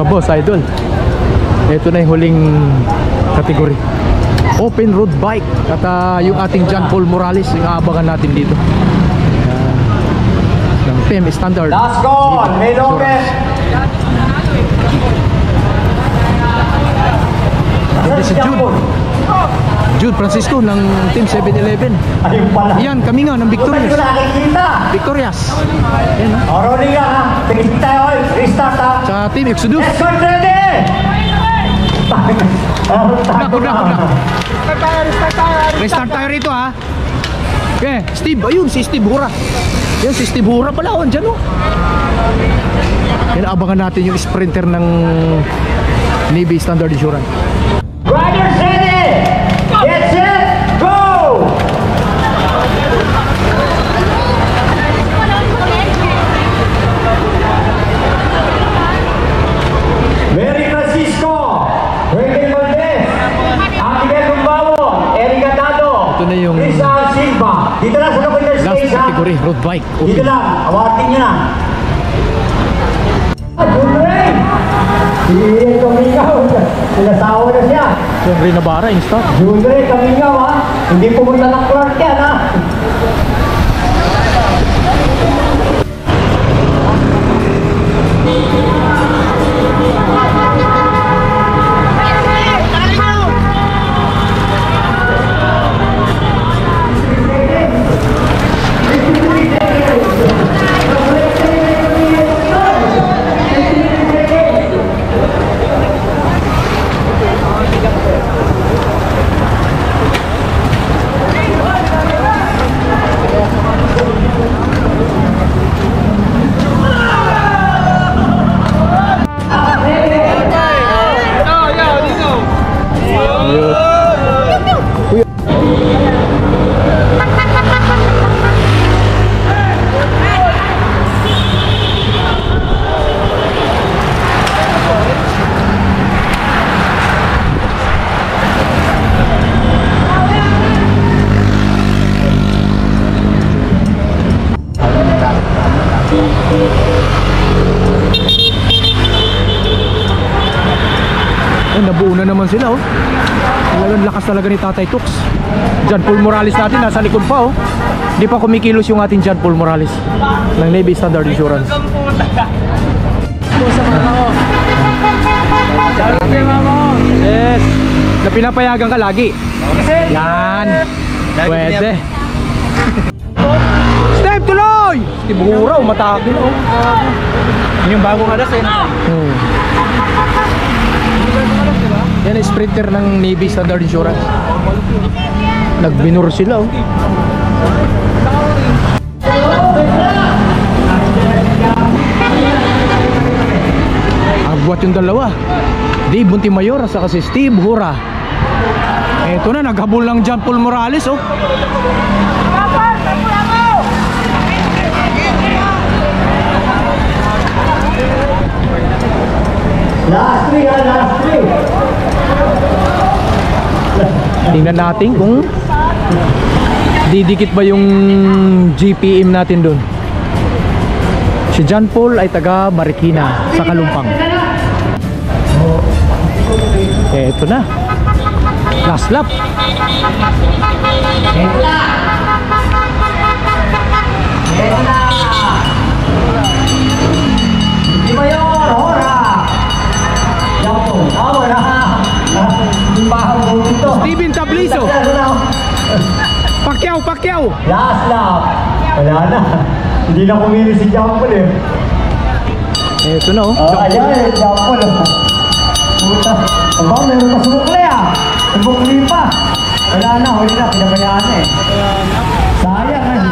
mga boss, idol. Ito na yung huling kategory, open road bike. At yung ating John Paul Morales yung aabangan natin dito ng team standard. Last call, may open. Ito si Jude Francisco ng Team 7-Eleven. Ayun pala. Yan, kami nga ng Victorious. Victorious. Yan, no? Rolling nga ha. Tingin tayo, restart ha. Sa Team Exodus. Let's go, ready! Restart tayo rito ha. Okay, Steve, ayun si Steve Hura. Yan si Steve Hura pala, dyan o. Yan, abangan natin yung sprinter ng Navy Standard Insurance. Riders ready! Get set, go! Mary Francisco, Raymond Valdez, Abigail Lumbawo, Erika Tado, ito na yung Risa Silva. Dito na sa kapitang last stage ha. category, road bike. Dito lang, awatin nyo na. June Ray! Hindi kamingaw. Sinasawa na siya. Yung Ray Navarra, in-stop. June Ray, kamingaw ha. Hindi pumunta ng Clark yan ha. Nabuo na naman sila oh. Talagang lakas talaga ni Tatay Tux. John Paul Morales natin nasa likod pa oh. Hindi pa kumikilos yung ating John Paul Morales ng Navy Standard Insurance. Yes. Na pinapayagan ka lagi. Yan. Pwede. Step tuloy! Steve Hura, umatake na oh. Yun yung bagong alas eh. Yan ang sprinter ng Navy Standard Insurance. Nagbinur sila oh. Agwat yung dalawa, Dave Montemayor at saka si Steve Hura. Eto na, naghabol ng John Paul Morales oh. Last three ha, last three. Tingnan natin kung didikit ba yung GPM natin doon. Si John Paul ay taga Marikina sa Kalumpang. Eto na, last lap. Eto na. Eto na. Di ba yun? Hora. Yapo. Wala. Steven Tablizo. Pacquiao. Last lap. Wala na. Hindi na kumili si John Paul eh. Eto na oh. Ayan, John Paul. Puta. Aba, meron pa sumukli ah. Sumukli pa. Wala na, huli na. Pinabayaan eh. Sayang eh.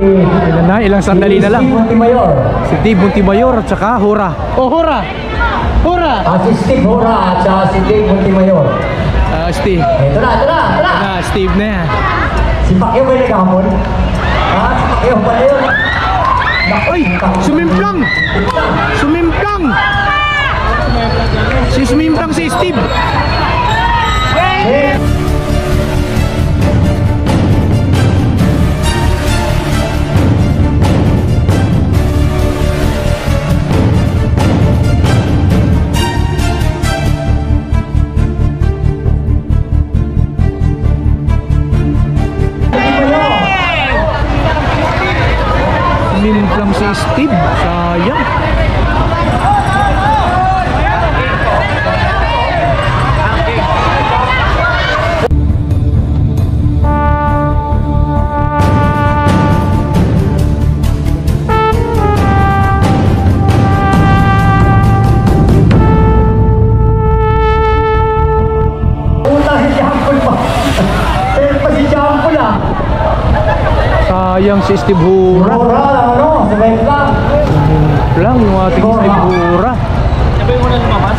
Ilan na, ilang sandali na lang. Si Steve Montemayor. Si Dave Montemayor at saka Hura. Oh, Hura! Si Steve Hura at saka si Dave Montemayor. Steve. Ito na. Steve na yan. Si Pacquiao ba yung nagkakamon? Si Pacquiao ba yun? Ay! Sumimplang! Sumimplang si Steve! si Steve Hura. Mura lang ano, sa bike lang. Lang yung ating Steve Hura. Sabay mo na lumabas?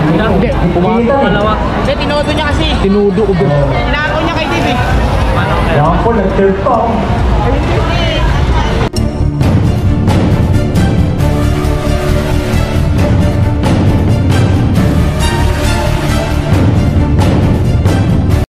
Hindi, pumato. Dalawa. Kasi tinodo niya kasi. Tinudo ko ba? Inaako niya kay Dave eh. Yan po, nag-tilt pa.